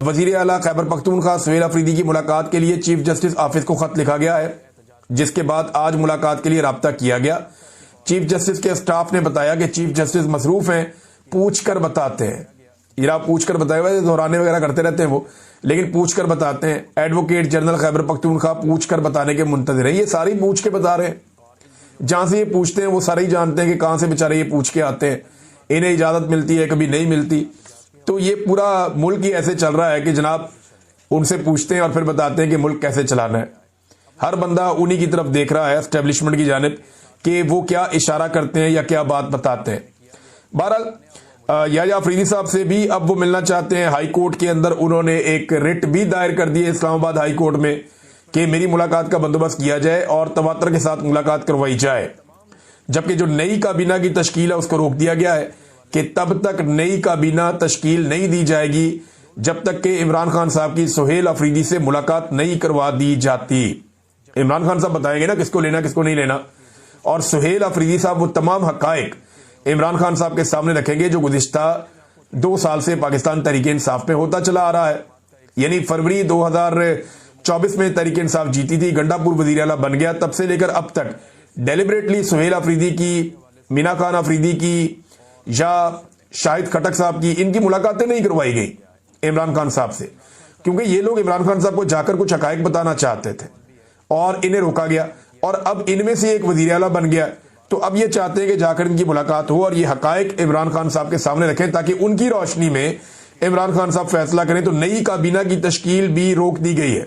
وزیر اعلیٰ خیبر پختونخوا سہیل افریدی کی ملاقات کے لیے چیف جسٹس آفس کو خط لکھا گیا ہے، جس کے بعد آج ملاقات کے لیے رابطہ کیا گیا۔ چیف جسٹس کے اسٹاف نے بتایا کہ چیف جسٹس مصروف ہیں، پوچھ کر بتاتے ہیں۔ یہ آپ پوچھ کر بتائے ہوئے دہرانے وغیرہ کرتے رہتے ہیں وہ، لیکن پوچھ کر بتاتے ہیں۔ ایڈوکیٹ جنرل خیبر پختونخوا پوچھ کر بتانے کے منتظر ہیں۔ یہ ساری پوچھ کے بتا رہے ہیں، جہاں سے یہ پوچھتے ہیں وہ سارے ہی جانتے ہیں کہ کہاں سے بیچارے یہ پوچھ کے آتے ہیں، انہیں اجازت ملتی ہے کبھی نہیں ملتی۔ تو یہ پورا ملک ہی ایسے چل رہا ہے کہ جناب ان سے پوچھتے ہیں اور پھر بتاتے ہیں کہ ملک کیسے چلانا ہے۔ ہر بندہ انہی کی طرف دیکھ رہا ہے، اسٹیبلشمنٹ کی جانب، کہ وہ کیا اشارہ کرتے ہیں یا کیا بات بتاتے ہیں۔ بہرحال یحییٰ افریدی صاحب سے بھی اب وہ ملنا چاہتے ہیں۔ ہائی کورٹ کے اندر انہوں نے ایک رٹ بھی دائر کر دی ہے اسلام آباد ہائی کورٹ میں کہ میری ملاقات کا بندوبست کیا جائے اور تواتر کے ساتھ ملاقات کروائی جائے، جبکہ جو نئی کابینہ کی تشکیل ہے اس کو روک دیا گیا ہے کہ تب تک نئی کابینہ تشکیل نہیں دی جائے گی جب تک کہ عمران خان صاحب کی سہیل افریدی سے ملاقات نہیں کروا دی جاتی۔ عمران خان صاحب بتائیں گے نا کس کو لینا کس کو نہیں لینا، اور سہیل افریدی صاحب وہ تمام حقائق عمران خان صاحب کے سامنے رکھیں گے جو گزشتہ 2 سال سے پاکستان تحریک انصاف میں ہوتا چلا آ رہا ہے۔ یعنی فروری 2024 میں تحریک انصاف جیتی تھی، گنڈا پور وزیر اعلیٰ بن گیا، تب سے لے کر اب تک ڈیلیبریٹلی سہیل افریدی کی، مینا خان افریدی کی یا شاہد کھٹک صاحب کی، ان کی ملاقاتیں نہیں کروائی گئی عمران خان صاحب سے، کیونکہ یہ لوگ عمران خان صاحب کو جا کر کچھ حقائق بتانا چاہتے تھے اور انہیں روکا گیا، اور اب ان میں سے ایک وزیر اعلیٰ بن گیا، تو اب یہ چاہتے ہیں کہ جا کر ان کی ملاقات ہو اور یہ حقائق عمران خان صاحب کے سامنے رکھیں تاکہ ان کی روشنی میں عمران خان صاحب فیصلہ کریں۔ تو نئی کابینہ کی تشکیل بھی روک دی گئی ہے۔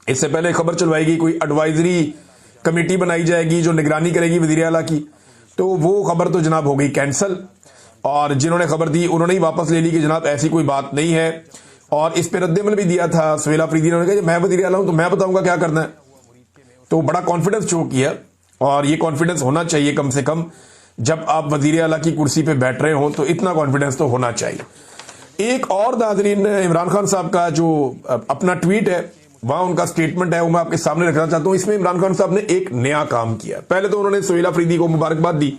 اس سے پہلے خبر چلوائی گئی کوئی ایڈوائزری کمیٹی بنائی جائے گی جو نگرانی کرے گی وزیر اعلیٰ کی، تو وہ خبر تو جناب ہو گئی کینسل، اور جنہوں نے خبر دی انہوں نے ہی واپس لے لی کہ جناب ایسی کوئی بات نہیں ہے، اور اس پہ رد عمل بھی دیا تھا سہیل افریدی نے کہا کہ میں وزیر اعلیٰ ہوں تو میں بتاؤں گا کیا کرنا ہے۔ تو بڑا کانفیڈنس شو کیا، اور یہ کانفیڈنس ہونا چاہیے کم سے کم، جب آپ وزیر اعلیٰ کی کرسی پہ بیٹھ رہے ہوں تو اتنا کانفیڈنس تو ہونا چاہیے۔ ایک اور ناظرین عمران خان صاحب کا جو اپنا ٹویٹ ہے وہاں ان کا سٹیٹمنٹ ہے وہ میں آپ کے سامنے رکھنا چاہتا ہوں۔ اس میں عمران خان صاحب نے ایک نیا کام کیا۔ پہلے تو انہوں نے سہیل افریدی کو مبارکباد دی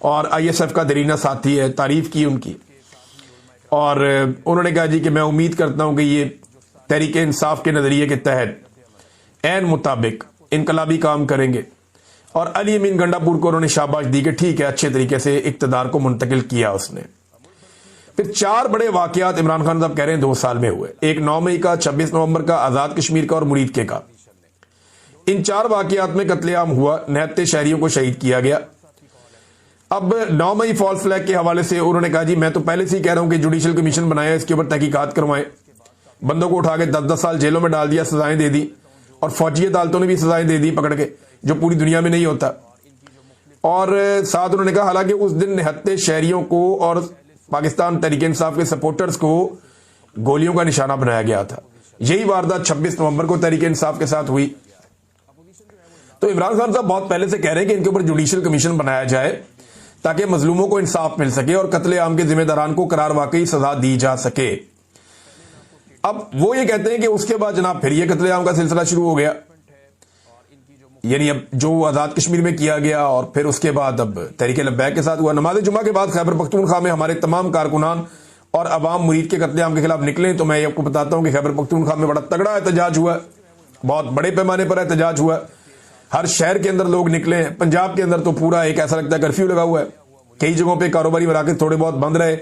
اور آئی ایس ایف کا دیرینہ ساتھی ہے، تعریف کی ان کی، اور انہوں نے کہا جی کہ میں امید کرتا ہوں کہ یہ تحریک انصاف کے نظریے کے تحت عین مطابق انقلابی کام کریں گے، اور علی امین گنڈا پور کو انہوں نے شاباش دی کہ ٹھیک ہے اچھے طریقے سے اقتدار کو منتقل کیا اس نے۔ پھر 4 بڑے واقعات عمران خان صاحب کہہ رہے ہیں 2 سال میں ہوئے، ایک 9 مئی کا، 26 نومبر کا، آزاد کشمیر کا اور مرید کے کا۔ ان 4 واقعات میں قتل عام ہوا، 69 شہریوں کو شہید کیا گیا۔ اب 9 مئی فالس فلیگ کے حوالے سے انہوں نے کہا جی میں تو پہلے سے ہی کہہ رہا ہوں کہ جوڈیشل کمیشن بنایا، اس کے اوپر تحقیقات کروائیں۔ بندوں کو اٹھا کے 10-10 سال جیلوں میں ڈال دیا، سزائیں دے دی، اور فوجی عدالتوں نے بھی سزائیں دے دی پکڑ کے، جو پوری دنیا میں نہیں ہوتا۔ اور ساتھ انہوں نے کہا حالانکہ اس دن 69 شہریوں کو اور پاکستان تحریک انصاف کے سپورٹرز کو گولیوں کا نشانہ بنایا گیا تھا۔ یہی واردات 26 نومبر کو تحریک انصاف کے ساتھ ہوئی۔ تو عمران خان صاحب بہت پہلے سے کہہ رہے ہیں کہ ان کے اوپر جوڈیشل کمیشن بنایا جائے تاکہ مظلوموں کو انصاف مل سکے اور قتل عام کے ذمہ داران کو قرار واقعی سزا دی جا سکے۔ اب وہ یہ کہتے ہیں کہ اس کے بعد جناب پھر یہ قتل عام کا سلسلہ شروع ہو گیا، یعنی اب جو آزاد کشمیر میں کیا گیا اور پھر اس کے بعد اب تحریک لبیک کے ساتھ ہوا۔ نماز جمعہ کے بعد خیبر پختونخوا میں ہمارے تمام کارکنان اور عوام مرید کے قتل عام کے خلاف نکلے، تو میں آپ کو بتاتا ہوں کہ خیبر پختونخوا میں بڑا تگڑا احتجاج ہوا، بہت بڑے پیمانے پر احتجاج ہوا، ہر شہر کے اندر لوگ نکلے ہیں۔ پنجاب کے اندر تو پورا ایک ایسا لگتا ہے کرفیو لگا ہوا ہے، کئی جگہوں پہ کاروباری مراکز تھوڑے بہت بند رہے،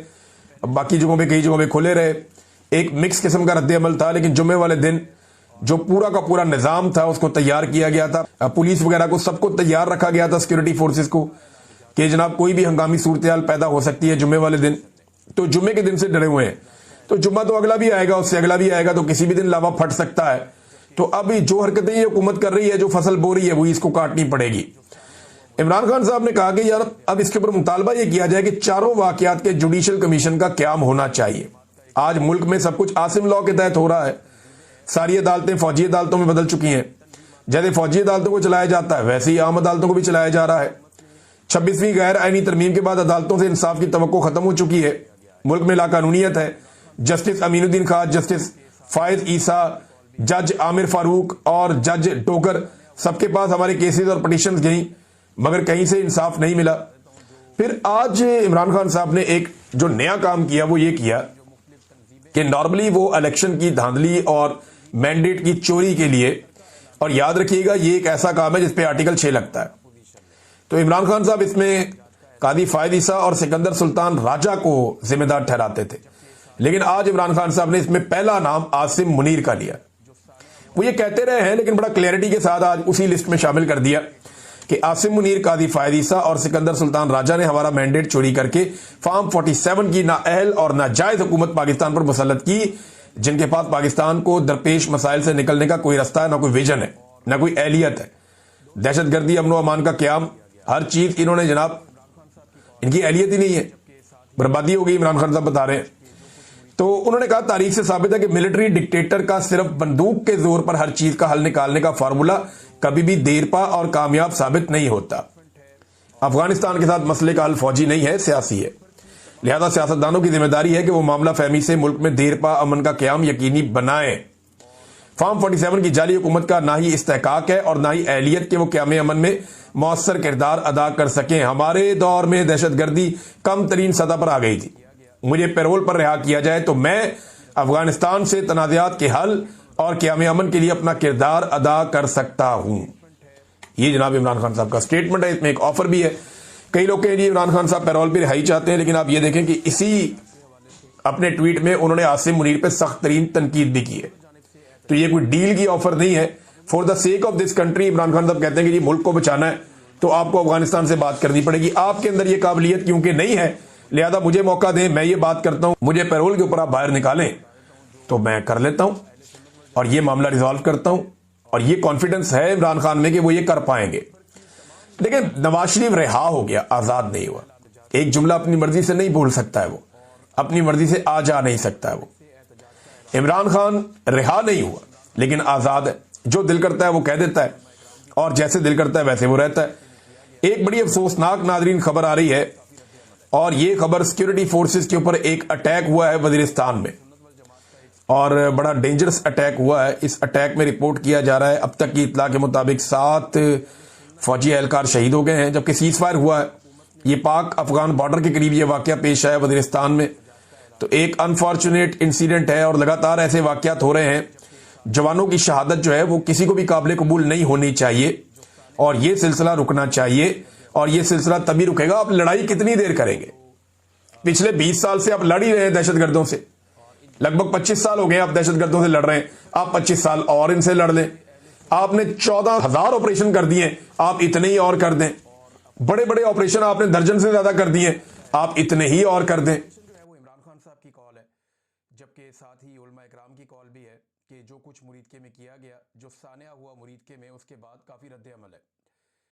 باقی جگہوں پہ کئی جگہوں پہ کھلے رہے، ایک مکس قسم کا رد عمل تھا۔ لیکن جمعے والے دن جو پورا کا پورا نظام تھا اس کو تیار کیا گیا تھا، پولیس وغیرہ کو سب کو تیار رکھا گیا تھا، سیکورٹی فورسز کو، کہ جناب کوئی بھی ہنگامی صورتحال پیدا ہو سکتی ہے جمعے والے دن۔ تو جمعے کے دن سے ڈرے ہوئے ہیں، تو جمعہ تو اگلا بھی آئے گا، اس سے اگلا بھی آئے گا، تو کسی بھی دن لاوا پھٹ سکتا ہے۔ تو اب جو حرکتیں یہ حکومت کر رہی ہے، جو فصل بو رہی ہے، وہی اس کو کاٹنی پڑے گی۔ عمران خان صاحب نے کہا کہ یار اب اس کے اوپر مطالبہ یہ کیا جائے کہ 4 واقعات کے جوڈیشل کمیشن کا قیام ہونا چاہیے۔ آج ملک میں سب کچھ عاصم لاء کے تحت ہو رہا ہے، ساری عدالتیں فوجی عدالتوں میں بدل چکی ہیں، جیسے فوجی عدالتوں کو چلایا جاتا ہے ویسے ہی عام عدالتوں کو بھی چلایا جا رہا ہے۔ 26ویں غیر آئینی ترمیم کے بعد عدالتوں سے انصاف کی توقع ختم ہو چکی ہے، ملک میں لاقانونیت ہے۔ جسٹس امین الدین خان، جسٹس فائز عیسیٰ، جج عامر فاروق اور جج ٹوکر، سب کے پاس ہمارے کیسز اور پٹیشنز گئیں، مگر کہیں سے انصاف نہیں ملا۔ پھر آج عمران خان صاحب نے ایک جو نیا کام کیا وہ یہ کیا کہ نارملی وہ الیکشن کی دھاندلی اور مینڈیٹ کی چوری کے لیے، اور یاد رکھیے گا یہ ایک ایسا کام ہے جس پہ آرٹیکل 6 لگتا ہے، تو عمران خان صاحب اس میں قاضی فائد عیسیٰ اور سکندر سلطان راجہ کو ذمہ دار ٹھہراتے تھے، لیکن آج عمران خان صاحب نے اس میں پہلا نام عاصم منیر کا لیا۔ وہ یہ کہتے رہے ہیں لیکن بڑا کلیئرٹی کے ساتھ آج اسی لسٹ میں شامل کر دیا کہ عاصم منیر، قاضی فائد عیسیٰ اور سکندر سلطان راجہ نے ہمارا مینڈیٹ چوری کر کے فارم 47 کی نااہل اور ناجائز حکومت پاکستان پر مسلط کی، جن کے پاس پاکستان کو درپیش مسائل سے نکلنے کا کوئی رستہ ہے، نہ کوئی ویژن ہے، نہ کوئی اہلیت ہے۔ دہشت گردی، امن و امان کا قیام، ہر چیز انہوں نے جناب، ان کی اہلیت ہی نہیں ہے، بربادی ہو گئی، عمران خان صاحب بتا رہے ہیں۔ تو انہوں نے کہا تاریخ سے ثابت ہے کہ ملٹری ڈکٹیٹر کا صرف بندوق کے زور پر ہر چیز کا حل نکالنے کا فارمولا کبھی بھی دیرپا اور کامیاب ثابت نہیں ہوتا۔ افغانستان کے ساتھ مسئلے کا حل فوجی نہیں ہے، سیاسی ہے، لہذا سیاستدانوں کی ذمہ داری ہے کہ وہ معاملہ فہمی سے ملک میں دیرپا امن کا قیام یقینی بنائیں۔ فارم 47 کی جعلی حکومت کا نہ ہی استحقاق ہے اور نہ ہی اہلیت کہ وہ قیام امن میں مؤثر کردار ادا کر سکیں۔ ہمارے دور میں دہشت گردی کم ترین سطح پر آ گئی تھی، مجھے پیرول پر رہا کیا جائے تو میں افغانستان سے تنازعات کے حل اور قیام امن کے لیے اپنا کردار ادا کر سکتا ہوں۔ یہ جناب عمران خان صاحب کا سٹیٹمنٹ ہے، اس میں ایک آفر بھی ہے۔ کئی لوگ کہیں گے عمران خان صاحب پیرول پہ رہائی چاہتے ہیں، لیکن آپ یہ دیکھیں کہ اسی اپنے ٹویٹ میں انہوں نے عاصم منیر پہ سخت ترین تنقید بھی کی ہے، تو یہ کوئی ڈیل کی آفر نہیں ہے۔ For the sake of this country Imran Khan صاحب کہتے ہیں کہ یہ ملک کو بچانا ہے تو آپ کو افغانستان سے بات کرنی پڑے گی، آپ کے اندر یہ قابلیت کیونکہ نہیں ہے، لہذا مجھے موقع دیں، میں یہ بات کرتا ہوں، مجھے پیرول کے اوپر آپ باہر نکالیں تو میں کر لیتا ہوں اور یہ معاملہ ریزالو کرتا ہوں، اور یہ کانفیڈنس ہے عمران خان میں کہ وہ یہ کر پائیں گے۔ لیکن نواز شریف رہا ہو گیا، آزاد نہیں ہوا۔ ایک جملہ اپنی مرضی سے نہیں بول سکتا ہے، وہ اپنی مرضی سے آ جا نہیں سکتا ہے۔ وہ عمران خان رہا نہیں ہوا لیکن آزاد ہے، جو دل کرتا ہے وہ کہہ دیتا ہے اور جیسے دل کرتا ہے ویسے وہ رہتا ہے۔ ایک بڑی افسوسناک ناظرین خبر آ رہی ہے، اور یہ خبر سیکیورٹی فورسز کے اوپر ایک اٹیک ہوا ہے وزیرستان میں، اور بڑا ڈینجرس اٹیک ہوا ہے۔ اس اٹیک میں رپورٹ کیا جا رہا ہے اب تک کی اطلاع کے مطابق 7 فوجی اہلکار شہید ہو گئے ہیں، جبکہ سیز فائر ہوا ہے۔ یہ پاک افغان بارڈر کے قریب یہ واقعہ پیش آیا وزیرستان میں، تو ایک انفارچونیٹ انسیڈنٹ ہے، اور لگاتار ایسے واقعات ہو رہے ہیں۔ جوانوں کی شہادت جو ہے وہ کسی کو بھی قابل قبول نہیں ہونی چاہیے، اور یہ سلسلہ رکنا چاہیے، اور یہ سلسلہ تبھی رکے گا۔ آپ لڑائی کتنی دیر کریں گے؟ پچھلے 20 سال سے آپ لڑ ہی رہے ہیں دہشت گردوں سے، لگ بھگ 25 سال ہو گئے آپ دہشت گردوں سے لڑ رہے ہیں، آپ 25 سال اور ان سے لڑ لیں۔ آپ نے 14,000 آپریشن کر دیے، آپ اتنے ہی اور کر دیں۔ بڑے بڑے آپریشن آپ نے درجن سے زیادہ کر دیے، آپ اتنے ہی اور کر دیں۔ وہ عمران خان صاحب کی کال ہے، جبکہ ساتھ ہی علماء اکرام کی کال بھی ہے کہ جو کچھ مرید کے میں کیا گیا، جو سانحہ ہوا مرید کے میں، اس کے بعد کافی رد عمل ہے۔